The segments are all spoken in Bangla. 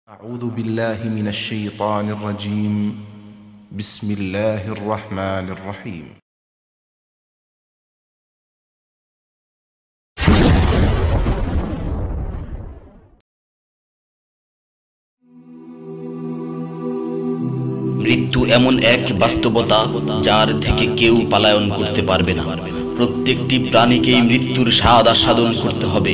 أعوذ بالله من الشيطان الرجيم بسم الله الرحمن الرحيم মৃত্যু এমন এক বাস্তবতা যার থেকে কেউ পলায়ন করতে পারবে না। প্রত্যেকটি প্রাণীকেই মৃত্যুর স্বাদ আস্বাদন করতে হবে।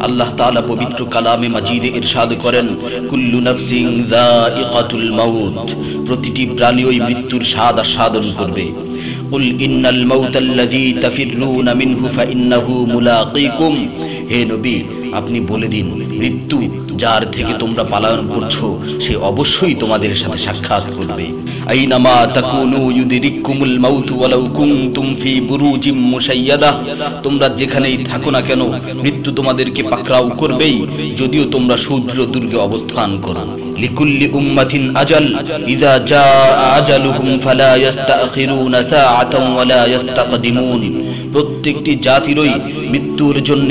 আল্লাহ তাআলা পবিত্র কালামে মাজিদে ইরশাদ করেন, কুল্লু নাফসিন যায়িকাতুল মাউত, প্রতিটি প্রাণী ওই মৃত্যুর স্বাদ আস্বাদন করবে। কুল ইন্নাল মাউতাল্লাযী তাফিররুনা মিনহু ফাইন্নাহু মুলাকীকুম, হে নবী আপনি বলে দিন, মৃত্যু যার থেকে তোমরা পলায়ন করছো সে অবশ্যই তোমাদের সাথে সাক্ষাৎ করবে। আইনামা তাকুনু ইউদরিকুমুল মাউত ওয়ালাউ কুনতুম ফি বুরুজিম মুশাইয়াদাহ, তোমরা যেখানেই থাকো না কেন মৃত্যু তোমাদেরকে পাকড়াও করবেই, যদিও তোমরা সুদৃঢ় দুর্গে অবস্থান করো। লিকুল্লি উম্মাতিন আজাল ইযা জাআ আজালুহুম ফালা ইস্তাখিরুনা সাআতান ওয়ালা ইস্তাকদিমুন, প্রত্যেকটি জাতিরই মৃত্যুর জন্য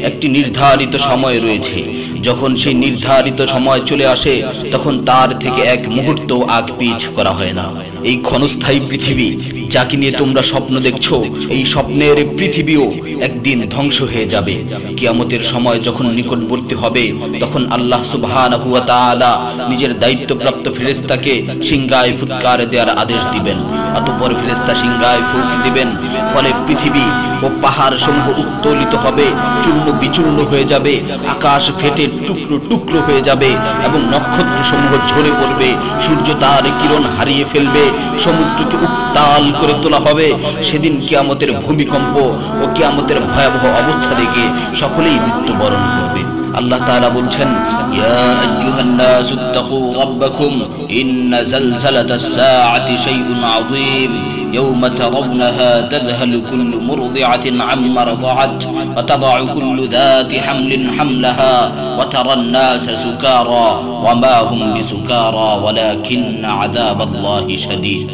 একটি নির্ধারিত সময় রয়েছে। যখন সেই নির্ধারিত সময় চলে আসে তখন তার থেকে এক মুহূর্ত আগ পিছ করা হয় না। এই ক্ষণস্থায়ী পৃথিবী যাকে নিয়ে তোমরা স্বপ্ন দেখছো, এই স্বপ্নের পৃথিবীও একদিন ধ্বংস হয়ে যাবে। কিয়ামতের সময় যখন নিকটবর্তী হবে তখন আল্লাহ সুবহানাহু ওয়া তাআলা নিজের দায়িত্বপ্রাপ্ত ফেরেশতাকে সিংহায় ফুৎকার দেওয়ার আদেশ দিবেন। অতঃপর ফেরেশতা সিংহায় ফুঁক দিবেন, ফলে পৃথিবী ও পাহাড় সমূহ উত্তোলিত হবে, চূর্ণ বিচূর্ণ হয়ে যাবে, আকাশ ফেটে টুকরো টুকরো হয়ে যাবে এবং নক্ষত্র সমূহ ঝরে পড়বে, সূর্য তার কিরণ হারিয়ে ফেলবে, সমুদ্রকে উত্তাল করে তোলা হবে। সেদিন কিয়ামতের ভূমিকম্প ও কিয়ামতের ভয়াবহ অবস্থা দেখে সকলেই মৃত্যুবরণ করবে। আল্লাহ তাআলা বলছেন, ইয়া আইয়ুহান নাসু ইত্তাকু রাব্বাকুম ইন্না যালযালাতাস সাআতি শাইউন আযীম ইয়াওমা তারাউনাহা তাযহালু কুল্লু মুরদিআতিন আম্মা রাদাআত ওয়া তাদাউ কুল্লু যাতি হামলিন হামলাহা ওয়া তারান নাসা সুকারা ওয়া মা হুম বিসুকারা ওয়ালাকিন্না আযাবাল্লাহি শাদীদ।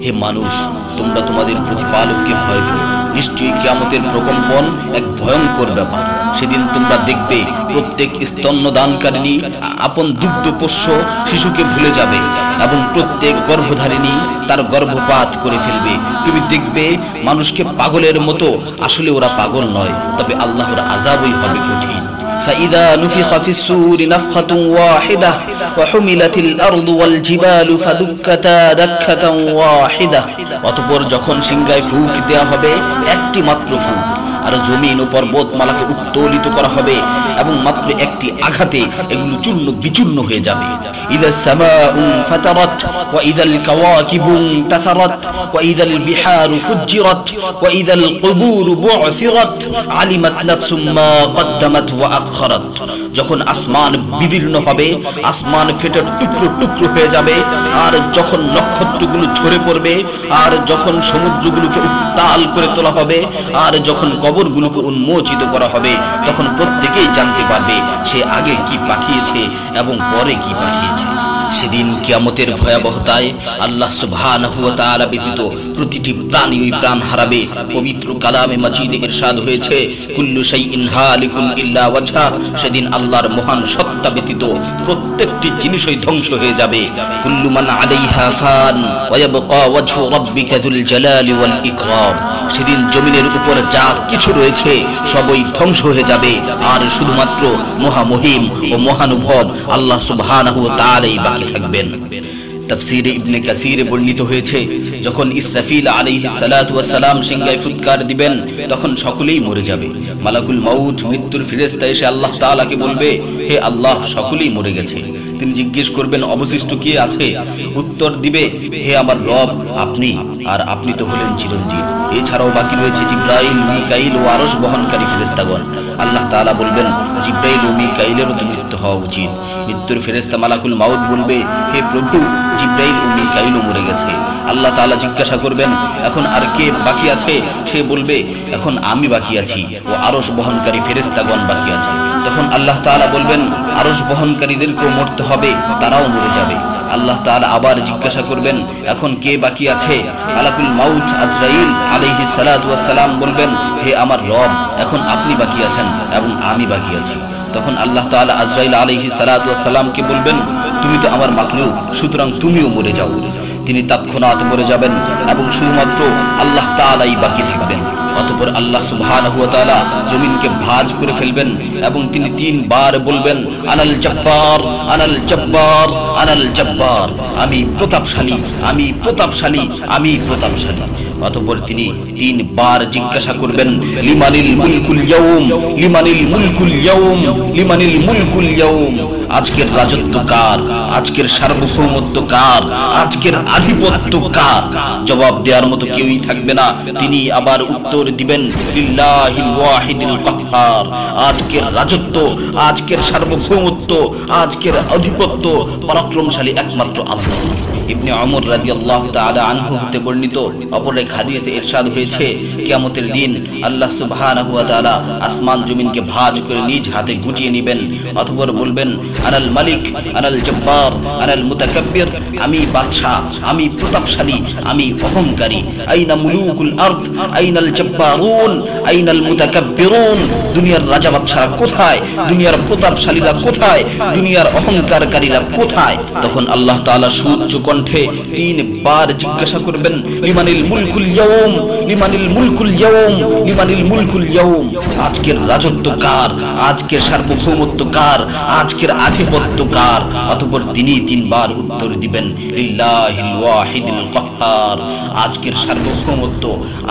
হে মানুষ, তোমরা তোমাদের প্রতিপালককে ভয় করো, নিশ্চয়ই কিয়ামতের প্রকম্পন এক ভয়ঙ্কর ব্যাপার। সেদিন তোমরা দেখবে প্রত্যেক স্তন্যদানকারিণী আপন দুগ্ধপোষ্য শিশুকে ভুলে যাবে এবং প্রত্যেক গর্ভধারিণী তার গর্ভপাত করে ফেলবে। তুমি দেখবে মানুষকে পাগলের মতো, আসলে ওরা পাগল নয়, তবে আল্লাহর আযাবই হবে কঠিন। فإذا نفخ في الصور نفخة واحدة وحملت الأرض والجبال فدكتا دكة واحدة, অতঃপর যখন সিংহায় ফুঁক দেয়া হবে একটি মাত্র ফুঁক, আর জমিন ও পর্বতমালাকে উত্তোলিত করা হবে এবং মাত্র একটি আঘাতে এগুলো চূর্ণ বিচূর্ণ হয়ে যাবে। ইযাস সামাউ ফাতারাত ওয়া ইযাল কাওয়াকিবু তাসারাত ওয়া ইযাল বিহারু ফুজ্জিরাত ওয়া ইযাল কুবুর বু'সিরাত আলিমাত নাফসুম মা কদ্দামাত ওয়া আখখারাত, যখন আসমান বিদীর্ণ হবে, আসমান ফেটে টুকরো টুকরো হয়ে যাবে, আর যখন নক্ষত্রগুলো ঝরে পড়বে, আর যখন সমুদ্রগুলোকে উত্তাল করে তোলা হবে, আর যখন কবরগুলোকে উন্মোচিত করা হবে, তখন প্রত্যেকেই জানতে পারবে সে আগে কি পাঠিয়েছে এবং পরে কি পাঠিয়েছে। সেদিন কিয়ামতের ভয়াবহতায় আল্লাহ সুবহানাহু ওয়া তাআলা ব্যতীত প্রতিটি প্রাণী ওই প্রাণ হারাবে। পবিত্র কালামে মাজিদে ইরশাদ হয়েছে, কুল্লু শাইইন হালিকুন ইল্লা ওয়াজহা, সেদিন আল্লাহর মহান সত্তা ব্যতীত প্রত্যেকটি জিনিসই ধ্বংস হয়ে যাবে। কুল্লু মান আলাইহা ফান ওয়া ইয়াবকা ওয়াজহু রাব্বিকা যুল জালালি ওয়াল ইকরাম, সেদিন জমিনের উপর যা কিছু রয়েছে সবই ধ্বংস হয়ে যাবে, আর শুধুমাত্র মহামহিম ও মহানুভব আল্লাহ সুবহানাহু ওয়া তাআলাই বাকি থাকবেন। তাফসীরে ইবনে কাসীরে বর্ণিত হয়েছে, যখন ইসরাফিল আলাইহিস সালাতু ওয়াস সালাম সিংহায় ফুৎকার দিবেন তখন সকলেই মরে যাবে। মালাকুল মাউত মৃত্যুর ফেরেশতা এসে আল্লাহ তাআলাকে বলবে, হে আল্লাহ, সকলেই মরে গেছে। তিনি জিজ্ঞেস করবেন, অবশিষ্ট কে আছে? উত্তর দিবে, হে আমার রব, আপনি, আর আপনি তো হলেন চিরঞ্জীব। এছাড়াও বাকি রয়েছে জিবরাইল, মিকাইল ও আরশ বহনকারী ফেরেশতাগণ। আল্লাহ তাআলা বলবেন, জিবরাইল ও মিকাইলেরও তো মৃত্যু হওয়া উচিত। মৃত্যুর ফেরেশতা মালাকুল মাউত বলবে, হে প্রভু, জিবরাইল ও মিকাইলও মরে গেছে। আল্লাহ তাআলা জিজ্ঞাসা করবেন, এখন আর কে বাকি আছে? সে বলবে, এখন আমি বাকি আছি ও আরশ বহনকারী ফেরেশতাগণ বাকি আছে। তখন আল্লাহ তাআলা বলবেন, আরশ বহনকারীদেরকেও মরতে হবে, তারাও মরে যাবে। আল্লাহ তাআলা আবার জিজ্ঞাসা করবেন, এখন কে বাকি আছে? মালাকুল মাউত আজরাইল আলাইহিস সালাতু ওয়াস সালাম বলবেন, হে আমার রব, এখন আপনি বাকি আছেন এবং আমি বাকি আছি। তখন আল্লাহ তাআলা আজরাইল আলাইহিস সালাতু ওয়াস সালামকে বলবেন, তুমি তো আমার মাখলুক, সুতরাং তুমিও মরে যাও। তিনি তৎক্ষণাৎ মরে যাবেন এবং শুধুমাত্র আল্লাহ তাআলাই বাকি থাকবেন। অতঃপর আল্লাহ সুবহানাহু ওয়া তাআলা জমিনকে ভাঁজ করে ফেলবেন এবং তিনি 3 বার বলবেন, আনাল জব্বার, আনাল জব্বার, আনাল জব্বার, আমি প্রতাপশালী, আমি প্রতাপশালী, আমি প্রতাপশালী। অতঃপর তিনি 3 বার জিজ্ঞাসা করবেন, লিমানিল মুলকুল ইয়াউম, লিমানিল মুলকুল ইয়াউম, লিমানিল মুলকুল ইয়াউম, আজকের রাজত্ব কার, আজকের সার্বভৌমত্ব কার, আজকের আধিপত্য কার? জবাব দেওয়ার মতো কেউই থাকবে না। তিনি আবার উত্তর দিবেন, লিল্লাহিল ওয়াহিদিল কাহ্হার, আজকের রাজত্ব, আজকের সার্বভৌমত্ব, আজকের আধিপত্য পরাক্রমশালী একমাত্র আল্লাহ। ইবনে ওমর রাদিয়াল্লাহু তাআলা আনহু হতে বর্ণিত অপর এক হাদিসে ইরশাদ হয়েছে, কিয়ামতের দিন আল্লাহ সুবহানাহু ওয়া তাআলা আসমান জমিনকে ভাঁজ করে নিজ হাতে গুটিয়ে নেবেন। অতঃপর বলবেন, আনাল মালিক, আনাল জব্বার, আনাল মুতাকাব্বির, আমি বাদশা, আমি প্রতাপশালী, আমি অহংকারী। আইনা মুলুকুল আরদ, আইনাল জব্বারুন, আইনাল মুতাকাব্বিরুন, দুনিয়ার রাজা বাদশারা কোথায়, দুনিয়ার প্রতাপশালীরা কোথায়, দুনিয়ার অহংকারকারীরা কোথায়? তখন আল্লাহ তাআলা সুউচ্চ কণ্ঠে 3 বার জিজ্ঞাসা করবেন, লিমানিল মুলকুল ইয়াউম, লিমানিল মুলকুল ইয়াউম, লিমানিল মুলকুল ইয়াউম, আজকের রাজত্ব কার, আজকের সার্বভৌমত্ব কার, আজকের আধিপত্য কার? অতঃপর তিনি 3 বার উত্তর দিবেন, লিল্লাহিল ওয়াহিদিল কাহ্হার, আজকের সার্বভৌমত্ব,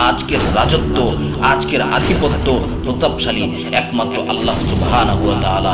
আজকের রাজত্ব, আজকের আধিপত্য প্রতাপশালী একমাত্র আল্লাহ সুবহানাহু ওয়া তাআলা।